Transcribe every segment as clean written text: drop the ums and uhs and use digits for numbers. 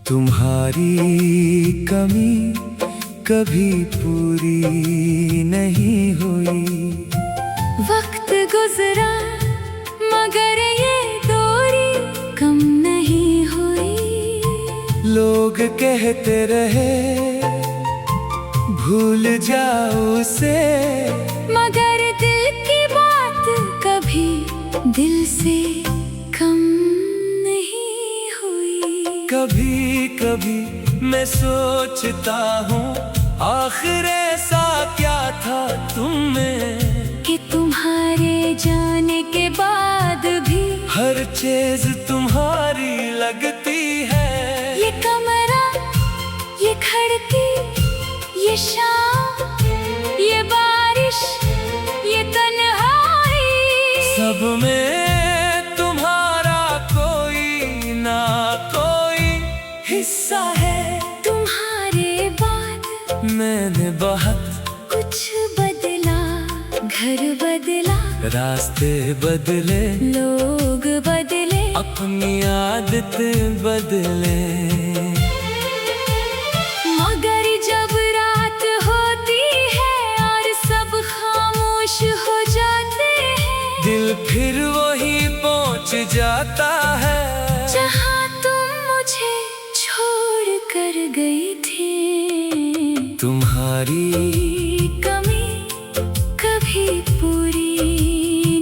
तुम्हारी कमी कभी पूरी नहीं हुई। वक्त गुजरा मगर ये दूरी कम नहीं हुई। लोग कहते रहे भूल जाओ उसे, मगर दिल की बात कभी दिल से कम नहीं हुई। कभी कभी मैं सोचता हूँ आखिर ऐसा क्या था तुम में, कि तुम्हारे जाने के बाद भी हर चीज तुम्हारी लगती है। ये कमरा, ये खिड़की, ये शाम, ये बारिश, ये तन्हाई, सब में तुम्हारा कोई ना कोई हिस्सा है। तुम्हारे बाद मैंने बहुत कुछ बदला, घर बदला, रास्ते बदले, लोग बदले, अपनी आदतें बदले। मगर जब रात होती है और सब खामोश हो जाते हैं, दिल फिर वही पहुंच जाता है जहाँ तुम मुझे छोड़ कर गई थी। तुम्हारी कमी कभी पूरी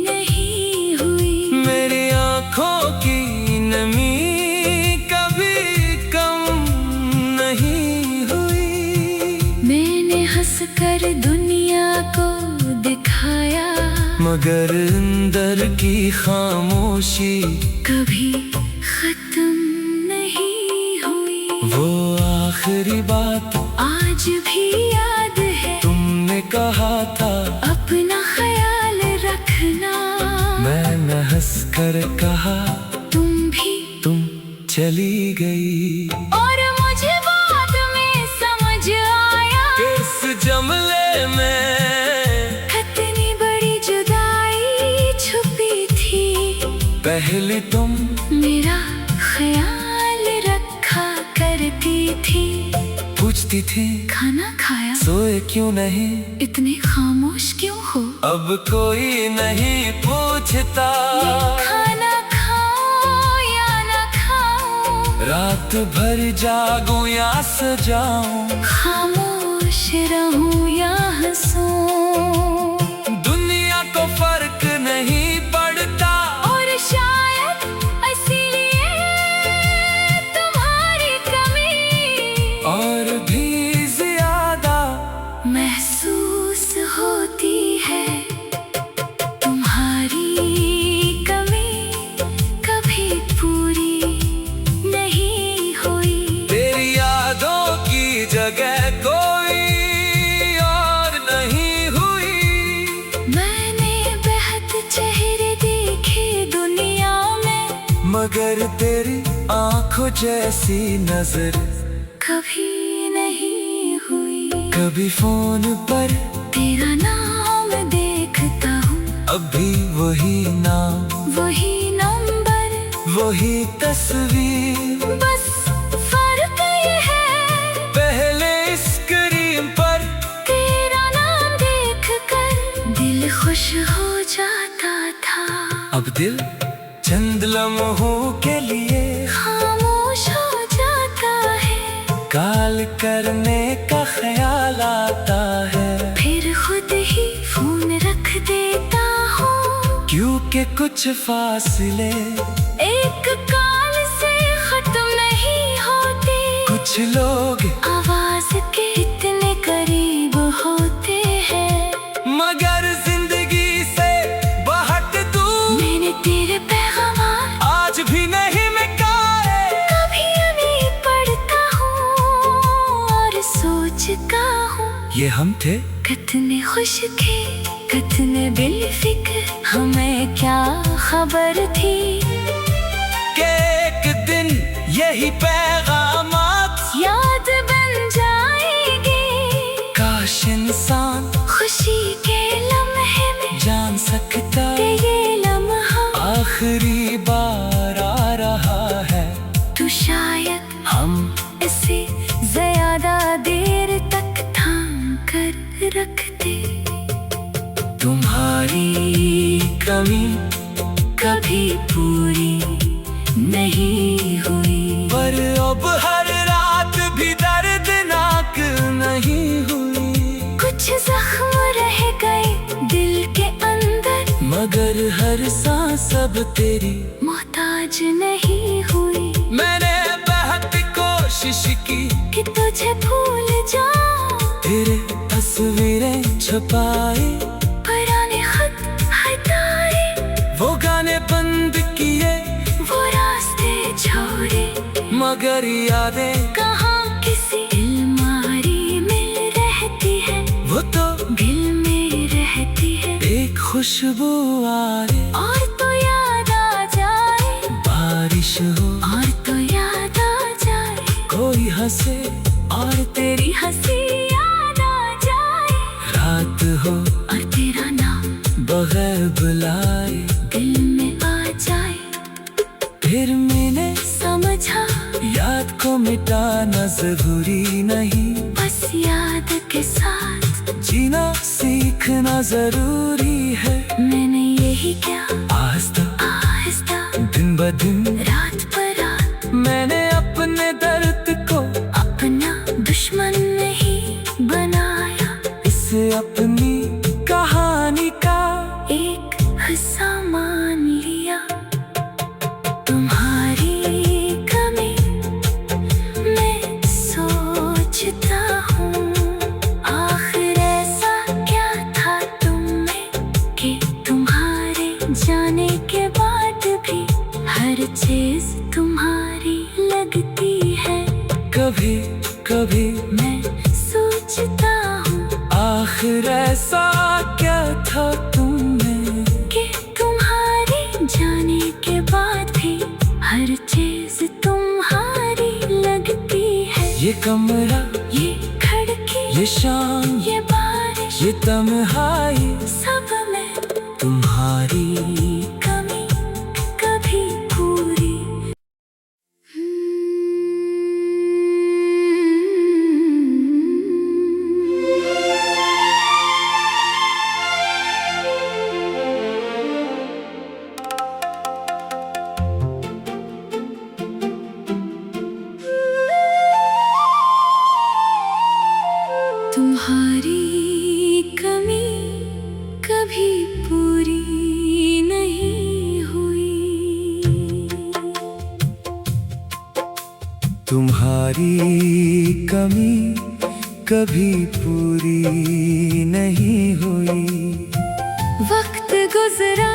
नहीं हुई। मेरी आंखों की नमी कभी कम नहीं हुई। मैंने हंसकर दुनिया को दिखाया, मगर अंदर की खामोशी कभी खत्म नहीं हुई। वो आखिरी बात आज भी याद है, तुमने कहा था अपना ख्याल रखना। मैंने हंस कर कहा तुम चली गई। और मुझे बाद में समझ आया, इस जमले में कितनी बड़ी जुदाई छुपी थी। पहले तुम मेरा ख्याल रखा करती थी, पूछती थी खाना खाया, सोए क्यों नहीं, इतने खामोश क्यों हो। अब कोई नहीं पूछता खाना खाओ या ना खाओ, रात भर जागूं या सजाऊं, खामोश रहूं या हंसूं, दुनिया को फर्क नहीं पड़ता। और शायद इसीलिए तुम्हारी कमी और भी ज्यादा महसूस होती है। तुम्हारी कमी कभी पूरी नहीं हुई। तेरी यादों की जगह कोई और नहीं हुई। मैंने बेहद चेहरे देखे दुनिया में, मगर तेरी आंखों जैसी नजर कभी नहीं हुई। कभी फोन पर तेरा नाम देखता हूँ, अभी वही नाम, वही नंबर, वही तस्वीर, बस फर्क ये है, पहले स्क्रीन पर तेरा नाम देखकर दिल खुश हो जाता था। अब दिल चंद लम्हों के लिए खामोश हो जाता है, कॉल करने का ख्याल आता है, फिर खुद ही फोन रख देता हूँ, क्योंकि कुछ फासले एक कॉल से खत्म नहीं होते। कुछ लोग आवाज के इतने करीब होते हैं, मगर जिंदगी से बहुत दूर। मैंने तेरे पैगाम आज भी नहीं मिटाए, कभी अभी पढ़ता हूँ और सोचता हूँ, ये हम थे कितने खुश थे, कितने बेफिक्र, हमें क्या खबर थी कि एक दिन यही पैगामात याद बन जाएगी। काश इंसान खुशी के लम्हे में जान सकता कि ये लम्हा आखिरी बार आ रहा है। तू शायद हम तुम्हारी कमी कभी पूरी नहीं हुई। पर अब हर रात भी दर्दनाक नहीं हुई। कुछ जख्म रह गए दिल के अंदर, मगर हर सांस अब तेरी मोहताज नहीं हुई। मैंने बहुत कोशिश की कि तुझे भूल जाऊं, तेरे तस्वीरें छुपाई, पुराने खत हटाए, वो गाने बंद किए, वो रास्ते छोड़े, मगर यादें कहाँ किसी अलमारी में रहती है, वो तो दिल में रहती है। एक खुशबू आए और तो याद आ जाए, बारिश हो और तो याद आ जाए, कोई हंसे और तेरी हंसी याद आ जाए, रात हो और तेरा नाम बगैर बुलाए, दिल में आ जाए। फिर मैंने समझा याद को मिटाना जरूरी नहीं, बस याद के साथ जीना सीखना जरूरी है। मैंने यही क्या आहिस्ता आहिस्ता, दिन ब दिन, रात पर रात, मैंने अपने दर्द को अपना दुश्मन नहीं बनाया। इसे अपनी कहानी का एक हिस्सा मान लिया। तुम्हारी कमी मैं सोचता हूँ, आखिर ऐसा क्या था तुम में कि तुम्हारे जाने के बाद भी हर चीज तुम्हारी लगती है। कभी कभी मैं सोचता हूँ, आखिर ऐसा क्या था तुमने कि तुम्हारे जाने के बाद भी हर चीज तुम्हारी लगती है। ये कमरा, ये खिड़की, ये शाम, ये बारिश, ये तन्हाई, सब में तुम्हारी कमी कभी पूरी। तुम्हारी कमी कभी पूरी नहीं हुई। तुम्हारी कमी कभी पूरी नहीं हुई। वक्त गुजरा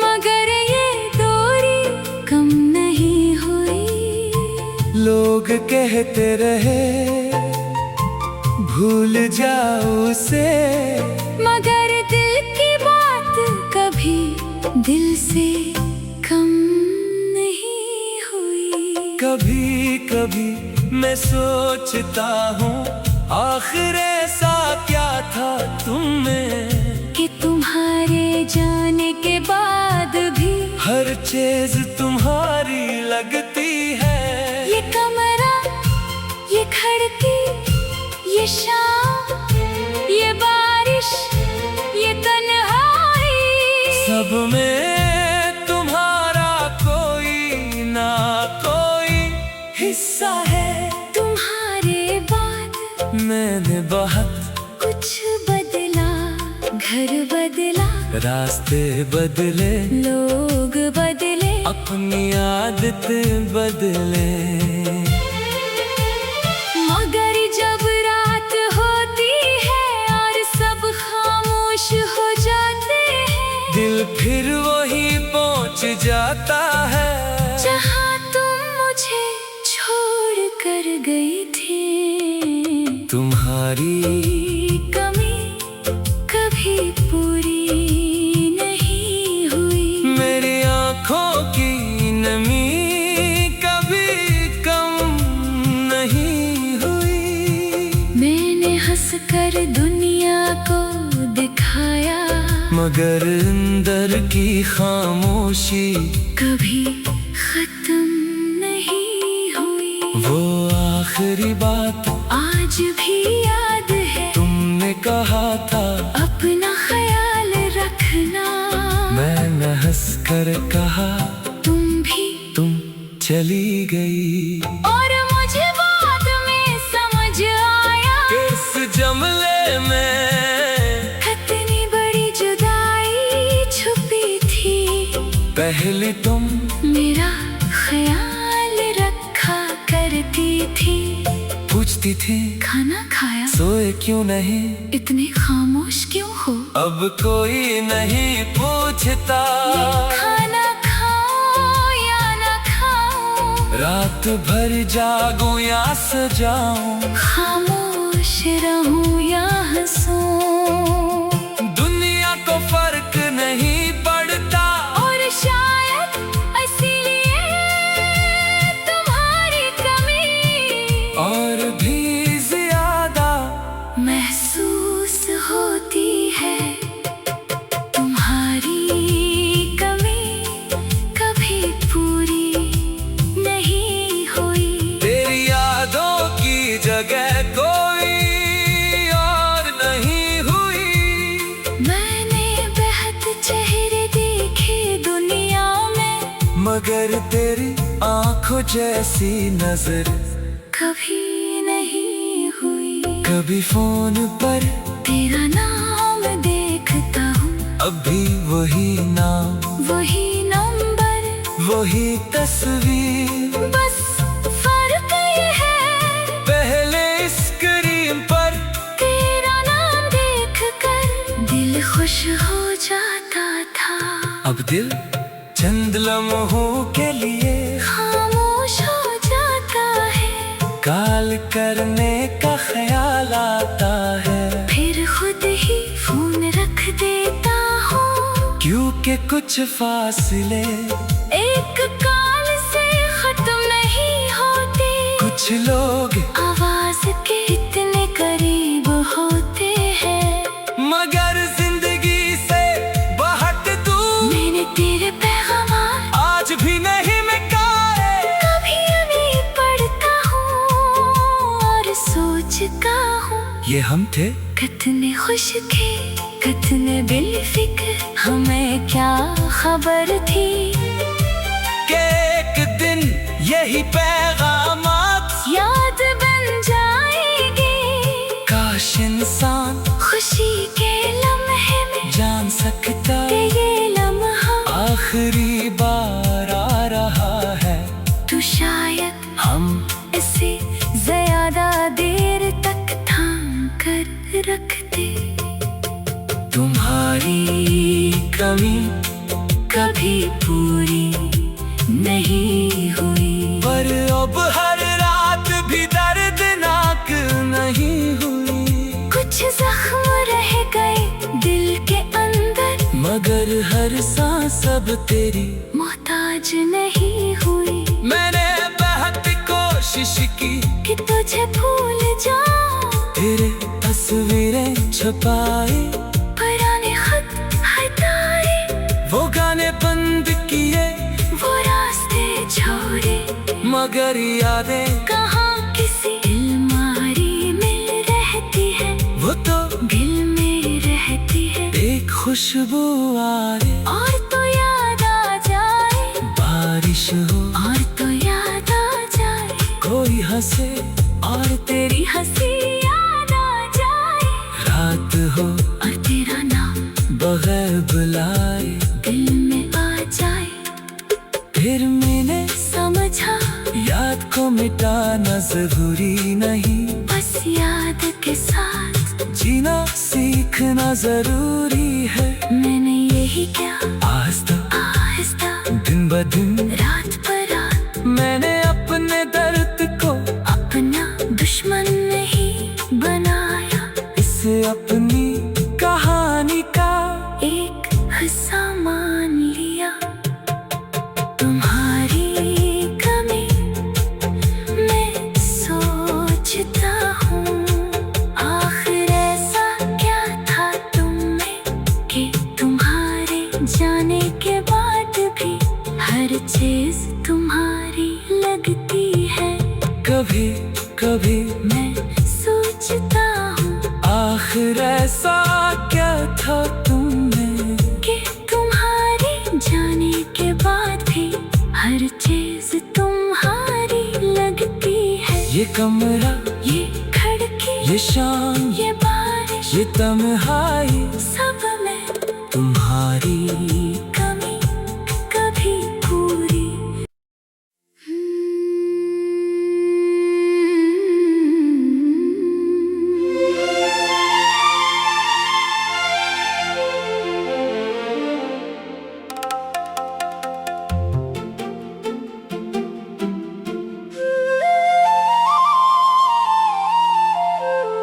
मगर ये दूरी कम नहीं हुई। लोग कहते रहे भूल जाओ उसे, मगर दिल की बात कभी दिल से कम नहीं हुई। कभी कभी मैं सोचता हूँ, आखिर ऐसा क्या था तुम में कि तुम्हारे जाने के बाद भी हर चीज तुम्हारी लगती है। ये कमरा, ये खिड़की, ये शाम, ये बारिश, ये तन्हाई, सब में तुम्हारा कोई ना कोई हिस्सा है। तुम्हारे बाद मैंने बहुत कुछ बदला, घर बदला, रास्ते बदले, लोग बदले, अपनी आदतें बदले, मगर जब रात होती है और सब खामोश हो जाते हैं, दिल फिर वही पहुंच जाता है जहाँ तुम मुझे छोड़ कर गई थी। तुम्हारी कमी कभी पूरी नहीं हुई। मेरी आंखों की नमी कभी कम नहीं हुई। मैंने हंसकर दुनिया को दिखाया, मगर अंदर की खामोशी कभी खत्म नहीं हुई। वो आखिरी बात आज भी याद है, तुमने कहा था, अपना ख्याल रख चली गई। और मुझे बाद में समझ आया इस जमले में कितनी बड़ी जुदाई छुपी थी। पहले तुम मेरा ख्याल रखा करती थी। पूछती थी खाना खाया, सोए क्यों नहीं, इतने खामोश क्यों हो। अब कोई नहीं पूछता। खाना खाओ या ना खाओ, रात भर जागूं या सजाऊं, खामोश रहूं या हंसूं, दुनिया को फर्क नहीं पड़ता। और शायद इसीलिए तुम्हारी कमी और भी ज्यादा महसूस होती है। तुम्हारी कमी कभी पूरी नहीं हुई। तेरी यादों की जगह कोई और नहीं हुई। मैंने बेहद चेहरे देखे दुनिया में, मगर तेरी आंखों जैसी नजर कभी नहीं हुई। कभी फोन पर तेरा नाम देखता हूँ, अब भी वही नाम, वही नंबर, वही तस्वीर। बस फर्क ये है पहले स्क्रीन पर तेरा नाम देखकर दिल खुश हो जाता था। अब दिल चंद लम्हों के लिए खामोश हो जाता है। काल करने का ख्याल आता है। फिर खुद ही फोन रख देता हूँ, क्योंकि कुछ फासले एक काल से खत्म नहीं होते। कुछ लोग आवाज के इतने करीब होते हैं, मगर जिंदगी से बहट दूर। मैंने तेरे पैगाम आज भी नहीं मिटाए। कभी अभी पढ़ता हूँ और सोचता हूँ, ये हम थे कितने खुश थे, कितने बेफिक्र, हमें क्या खबर थी कि एक दिन यही पैगामात याद बन जाएगी। काश इंसान खुशी के लम्हे में जान सकता कि ये लम्हा आखिरी बार आ रहा है। तो शायद हम इसे ज्यादा देर तक थाम कर रखते। तुम्हारी कमी कभी पूरी नहीं हुई। पर अब हर रात भी दर्दनाक नहीं हुई। कुछ जख्म रह गए दिल के अंदर, मगर हर सांस अब तेरी मोहताज नहीं हुई। मैंने बहुत कोशिश की कि तुझे भूल जाऊं, तेरे तस्वीरें छुपाए, पुराने खत हटाए, वो गाने बंद किए, वो रास्ते छोड़े, मगर यादें कहाँ किसी अलमारी में रहती है, वो तो दिल में रहती है। एक खुशबू आए, और तो याद आ जाए, बारिश हो और तो याद आ जाए, कोई हंसे और तेरी हंसी याद आ जाए, रात हो और तेरा नाम बगैर बुलाए, दिल में आ जाए। फिर मैंने समझा याद को मिटाना जरूरी नहीं, बस याद के साथ जीना सीखना जरूरी है। मैंने यही क्या आहिस्ता आहिस्ता दिन ब दिन रात पर रात मैंने अपने दर्द को अपना दुश्मन नहीं बनाया। इसे अपनी कहानी का एक हिस्सा मान लिया। तुम्हारी कमी मैं सोचता हूँ, आखिर ऐसा क्या था तुम में कि तुम्हारे जाने के बाद भी हर चीज तुम्हारी लगती है। कभी कभी मैं सोचता हूँ, आखिर ऐसा क्या था तुमने कि तुम्हारे जाने के बाद भी हर चीज तुम्हारी ये कमरा, ये खिड़की, ये शाम, ये बारिश, ये तन्हाई, सब में तुम्हारी कमी कभी पूरी।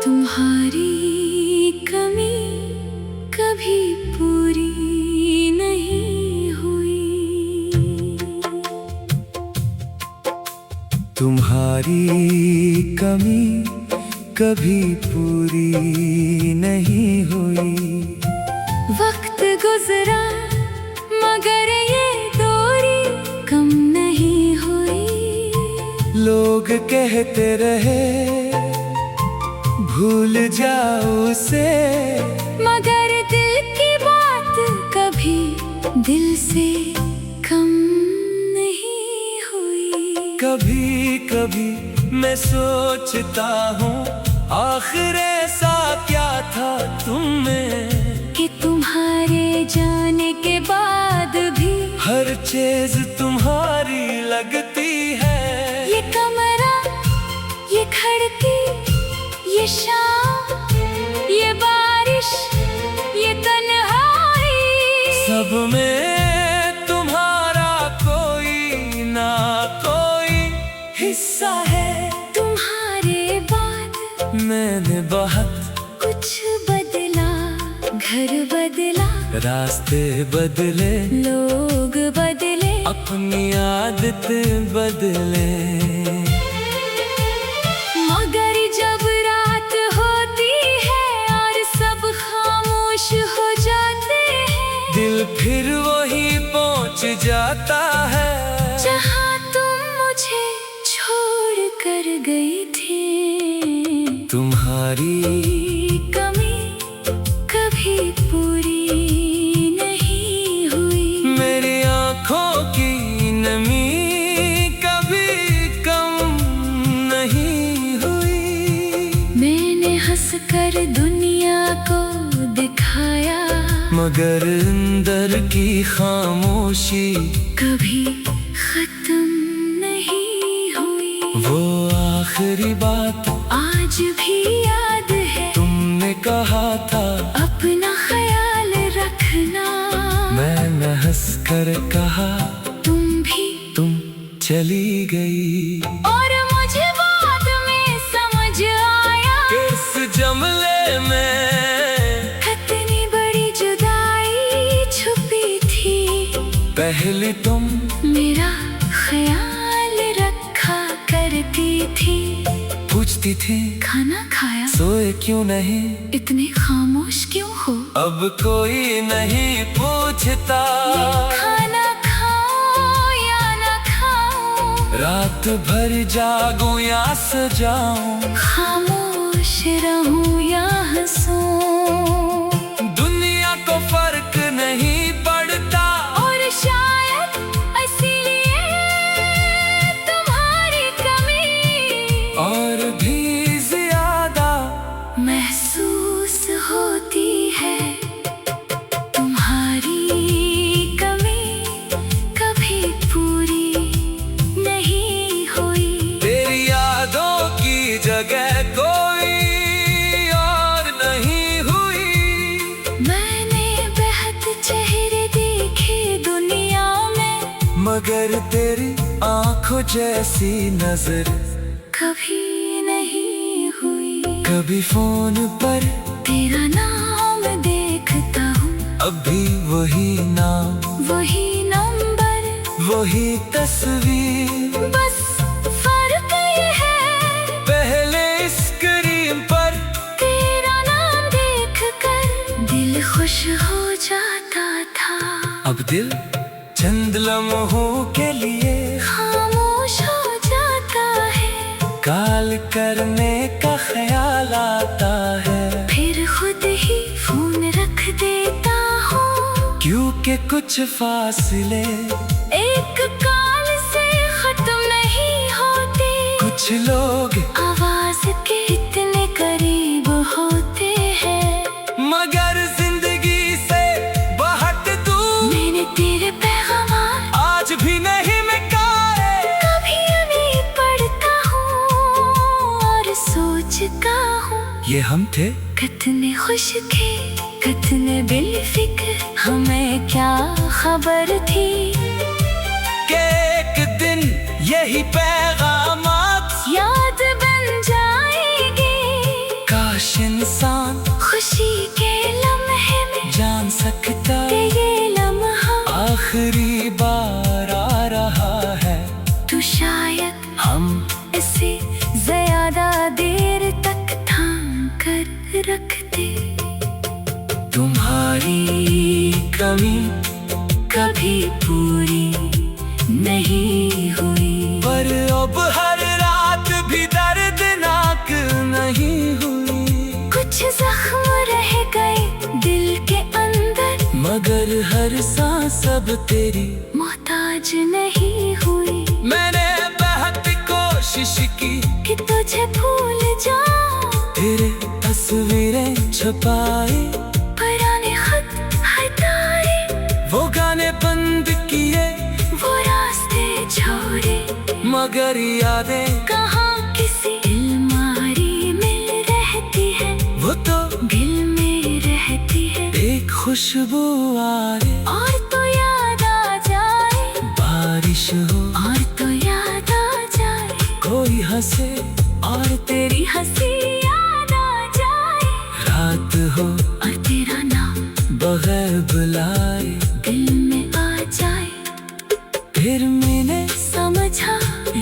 तुम्हारी कमी कभी पूरी नहीं हुई। तुम्हारी कमी कभी पूरी नहीं हुई। वक्त गुजरा मगर ये दूरी कम नहीं हुई। लोग कहते रहे भूल जाओ उसे, मगर दिल की बात कभी दिल से कम नहीं हुई। कभी कभी मैं सोचता हूँ आखिर ऐसा क्या था तुम में, कि तुम्हारे जाने के बाद भी हर चीज तुम्हारी लगती है। ये कमरा, ये खिड़की, ये शाम, ये बारिश, ये तन्हाई, सब में तुम्हारा कोई ना कोई हिस्सा है। तुम्हारे बाद मैंने बहुत कुछ बदला, घर बदला, रास्ते बदले, लोग बदले, अपनी आदतें बदले। मगर जब रात होती है और सब खामोश हो जाते हैं, दिल फिर वही पहुंच जाता है जहाँ तुम मुझे छोड़ कर गई थी। तुम्हारी कमी कभी पूरी नहीं हुई। मेरी आंखों की नमी कभी कम नहीं हुई। मैंने हंसकर दुनिया को दिखाया, मगर अंदर की खामोशी कभी खत्म नहीं हुई। वो आखिरी बात आज भी याद है, तुमने कहा था अपना ख्याल रखना। मैंने हंसकर कहा तुम चली गई। और मुझे बाद में समझ आया, इस जमले में कितनी बड़ी जुदाई छुपी थी। पहले तुम मेरा ख्याल रखा करती थी, पूछती थी खाना खाया, सोए क्यों नहीं, इतने खामोश क्यों हो। अब कोई नहीं पूछता खाना खाओ या ना खाओ, रात भर जागूं या सजाऊं, खामोश रहूं या हंसूं, दुनिया को फर्क नहीं पड़ता। और शायद इसीलिए तुम्हारी कमी और भी ज्यादा महसूस होती है। तुम्हारी कमी कभी पूरी नहीं हुई। तेरी यादों की जगह कोई और नहीं हुई। मैंने बेहद चेहरे देखे दुनिया में, मगर तेरी आंखों जैसी नजर कभी नहीं हुई। कभी फोन पर तेरा नाम देखता हूँ, अभी वही नाम, वही नंबर, वही तस्वीर, बस फर्क ये है पहले स्क्रीन पर तेरा नाम देखकर दिल खुश हो जाता था। अब दिल चंद लम्हों के लिए खामोश हो जाता है, कॉल करने का ख्याल आता है। फिर खुद ही फोन रख देता हूँ, क्योंकि कुछ फासले एक कॉल से खत्म नहीं होते। कुछ लोग लोग आवाज के इतने करीब होते हैं, मगर जिंदगी से बहुत दूर। मैंने तेरे पैगाम आज भी नहीं मिटाए। कभी अभी पढ़ता हूँ और सोचता हूँ, ये हम थे कितने खुश थे, कितने बेफिक्र, हमें क्या खबर थी कि एक दिन यही पैगामात याद बन जाएगी। काश इंसान खुशी के लम्हे में जान सकता कि ये लम्हा आखिरी बार आ रहा है। तो शायद हम इसे ज्यादा देर तक थाम कर रखते। तुम्हारी कमी कभी पूरी नहीं हुई, पर अब हर रात भी दर्दनाक नहीं हुई। कुछ जख्म रह गए दिल के अंदर, मगर हर सांस अब तेरी मोहताज नहीं हुई। मैंने बहुत कोशिश की कि तुझे भूल जाऊं, तेरे तस्वीरें छुपाए, पुराने खत हटाए, वो गाने बंद किए, वो रास्ते छोड़े, मगर यादें कहाँ किसी अलमारी में रहती है, वो तो दिल में रहती है। एक खुशबू आए, और तो याद आ जाए, बारिश हो और तो याद आ जाए, कोई हंसे और तेरी हंसी याद आ जाए, रात हो और तेरा नाम बगैर बुलाए, दिल में आ जाए। फिर मैंने समझा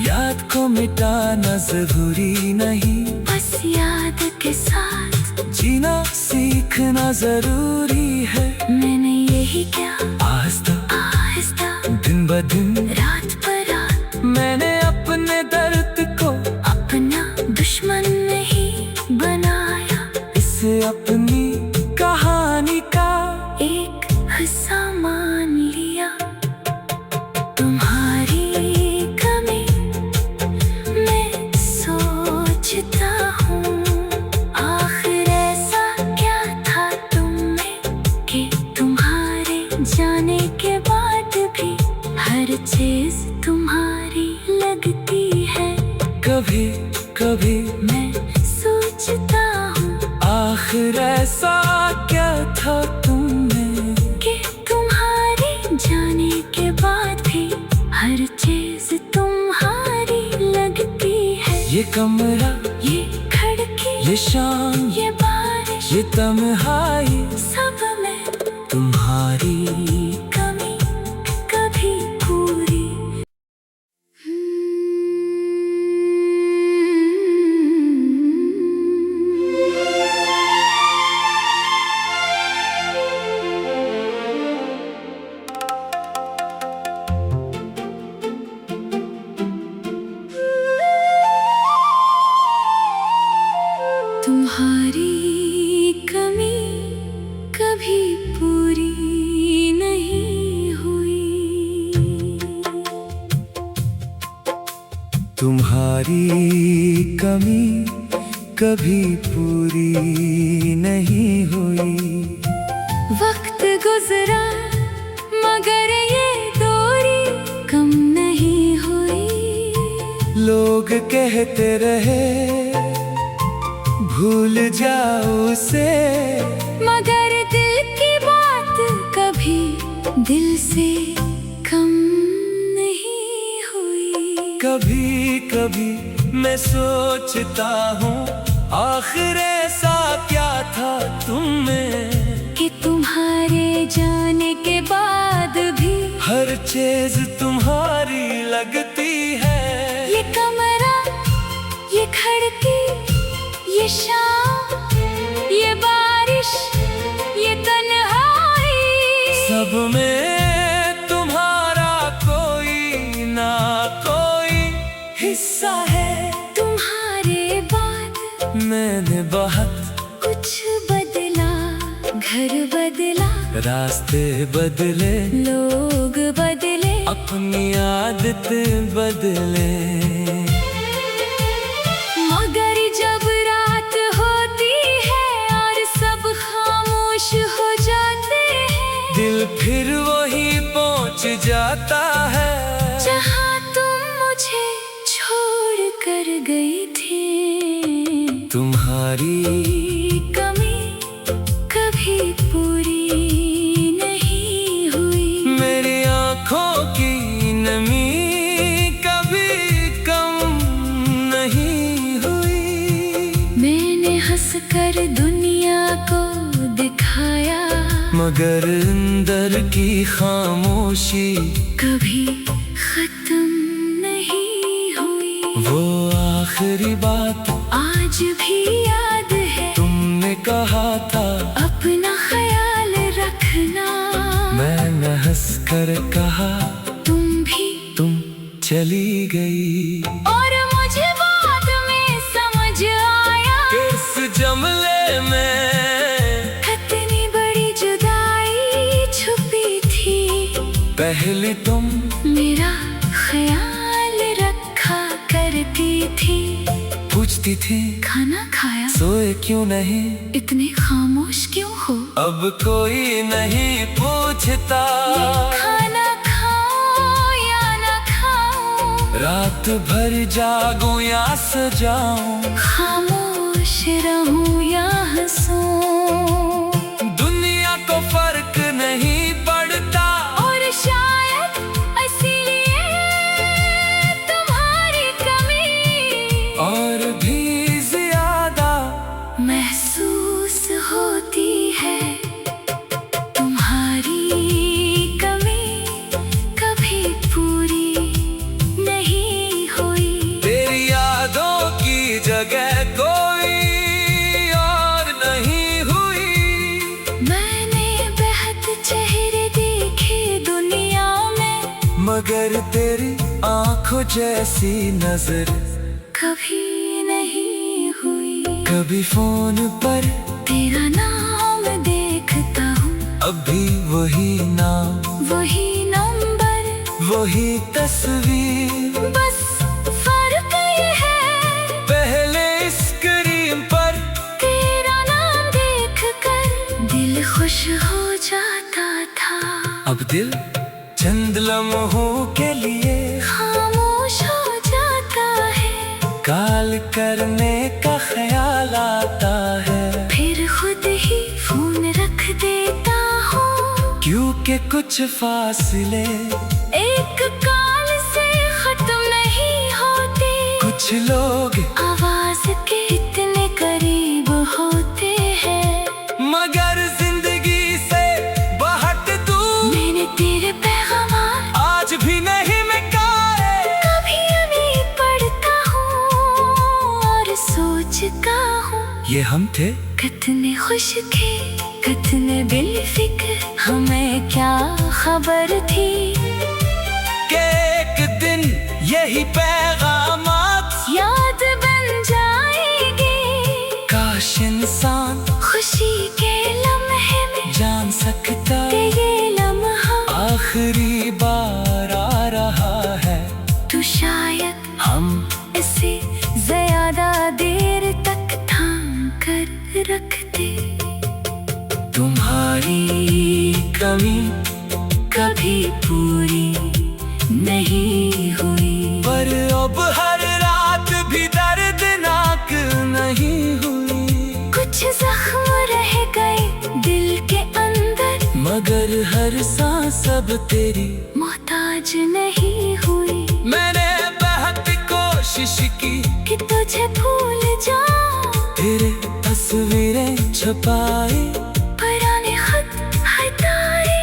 याद को मिटाना जरूरी नहीं, बस याद के साथ जीना सीखना जरूरी है। मैंने यही क्या आहिस्ता आहिस्ता दिन ब दिन रात पर रात मैंने अपने दर्द को अपना दुश्मन नहीं बनाया, इसे अपनी कहानी का एक हिस्सा मान लिया। तुम्हारी कमी मैं सोचता हूँ, आखिर ऐसा क्या था तुम में कि तुम्हारे जाने के बाद भी हर चीज तुम्हारी लगती है। कभी कभी मैं सोचता हूँ, आखिर ऐसा क्या था तुमने कि तुम्हारे जाने के बाद भी हर चीज तुम्हारी लगती है। ये कमरा, ये खिड़की, ये शाम, ये बारिश, ये तन्हाई, सब में तुम्हारी कमी कभी पूरी। तुम्हारी कमी कभी पूरी नहीं हुई, तुम्हारी कमी कभी पूरी नहीं हुई। वक्त गुजरा मगर ये दूरी कम नहीं हुई। लोग कहते रहे भूल जाओ उसे, मगर दिल की बात कभी दिल से कम नहीं हुई। कभी कभी मैं सोचता हूँ, आखिर ऐसा क्या था तुम में कि तुम्हारे जाने के बाद भी हर चीज तुम्हारी लगती है। ये कमरा, ये खिड़की, ये शाम, ये बारिश, ये तन्हाई, सब में तुम्हारा कोई ना कोई हिस्सा है। तुम्हारे बाद मैंने बहुत कुछ बदला, घर बदला, रास्ते बदले, लोग बदले, अपनी आदतें बदले, कर गई थी। तुम्हारी कमी कभी पूरी नहीं हुई। मेरी आँखों की नमी कभी कम नहीं हुई। मैंने हंसकर दुनिया को दिखाया, मगर अंदर की खामोशी कभी खत्म नहीं हुई। वो आखिरी बात आज भी याद है, तुमने कहा था अपना ख्याल रखना। मैंने हंसकर कहा तुम चली गई। और मुझे बाद में समझ आया, इस जमले में कितनी बड़ी जुदाई छुपी थी। पहले तुम मेरा ख्याल रखा करती थी। पूछती थी खाना खाया, सोए क्यों नहीं, इतने खामोश क्यों हो। अब कोई नहीं पूछता। खाना खाओ या ना खाओ, रात भर जागूं या सजाऊं, खामोश रहूं या हंसूं, दुनिया को फर्क नहीं पड़ता। और शायद इसीलिए तुम्हारी कमी और भी ज्यादा महसूस होती है। तुम्हारी कमी कभी पूरी नहीं हुई। तेरी यादों की जगह कोई और नहीं हुई। मैंने बेहद चेहरे देखे दुनिया में, मगर तेरी आंखों जैसी नजर कभी नहीं हुई। कभी फोन पर तेरा नाम देखता हूँ, अभी वही नाम, वही नंबर, वही तस्वीर। बस फर्क ये है, पहले स्क्रीन पर तेरा नाम देखकर दिल खुश हो जाता था। अब दिल चंद लम्हों के लिए खामोश हो जाता है, कॉल करने का ख्याल आता है। फिर खुद ही फोन रख देता हूँ, क्योंकि कुछ फासले एक कॉल से खत्म नहीं होते। कुछ लोग आवाज के इतने करीब होते हैं, मगर जिंदगी से बहुत दूर। मैंने तेरे पैगाम आज भी नहीं मिटाए। कभी अभी पढ़ता हूँ और सोचता हूँ, ये हम थे कितने खुश थे, कितने बेफिक्र, हमें क्या खबर थी कि एक दिन यही पैगामात याद बन जाएगी। काश इंसान खुशी के लम्हे में जान सकता कि ये लम्हा आखिरी बार आ रहा है। तो शायद हम इसे ज्यादा देर तक थाम कर रखते। तुम्हारी कमी कभी पूरी नहीं हुई। पर अब हर रात भी दर्दनाक नहीं हुई। कुछ जख्म रह गए दिल के अंदर, मगर हर सांस अब तेरी मोहताज नहीं हुई। मैंने बहुत कोशिश की कि तुझे भूल जाऊं, तेरे तस्वीरें छुपाई, पुराने खत हटाए,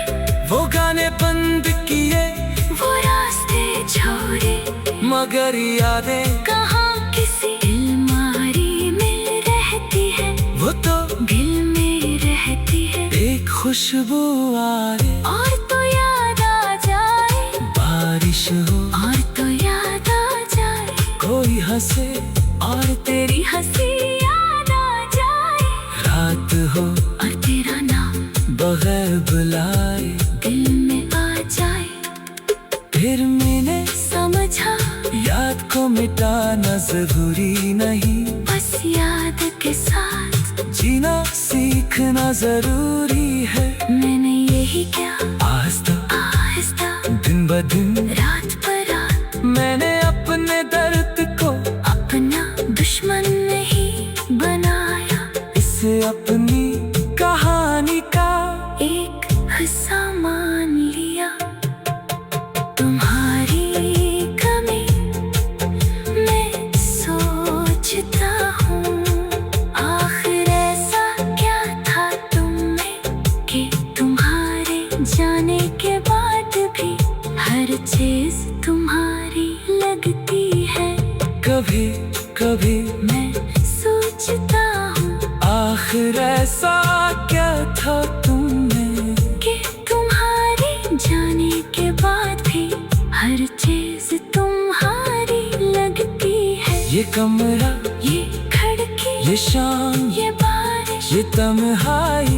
वो गाने बंद किए, वो रास्ते छोड़े, मगर यादें कहाँ किसी अलमारी में रहती है, वो तो दिल में रहती है। एक खुशबू आए, और तो याद आ जाए, बारिश हो और तो याद आ जाए, कोई हंसे और तेरी हंसी याद आ जाए, रात हो और तेरा नाम बगैर बुलाए, दिल में आ जाए। फिर मैंने समझा याद को मिटाना जरूरी नहीं, बस याद के साथ जीना सीखना जरूरी है। मैंने यही क्या आहिस्ता आहिस्ता दिन ब दिन रात पर रात मैंने अपने दर्द को ये कमरा, ये खिड़की, ये शाम, ये बारिश, ये तन्हाई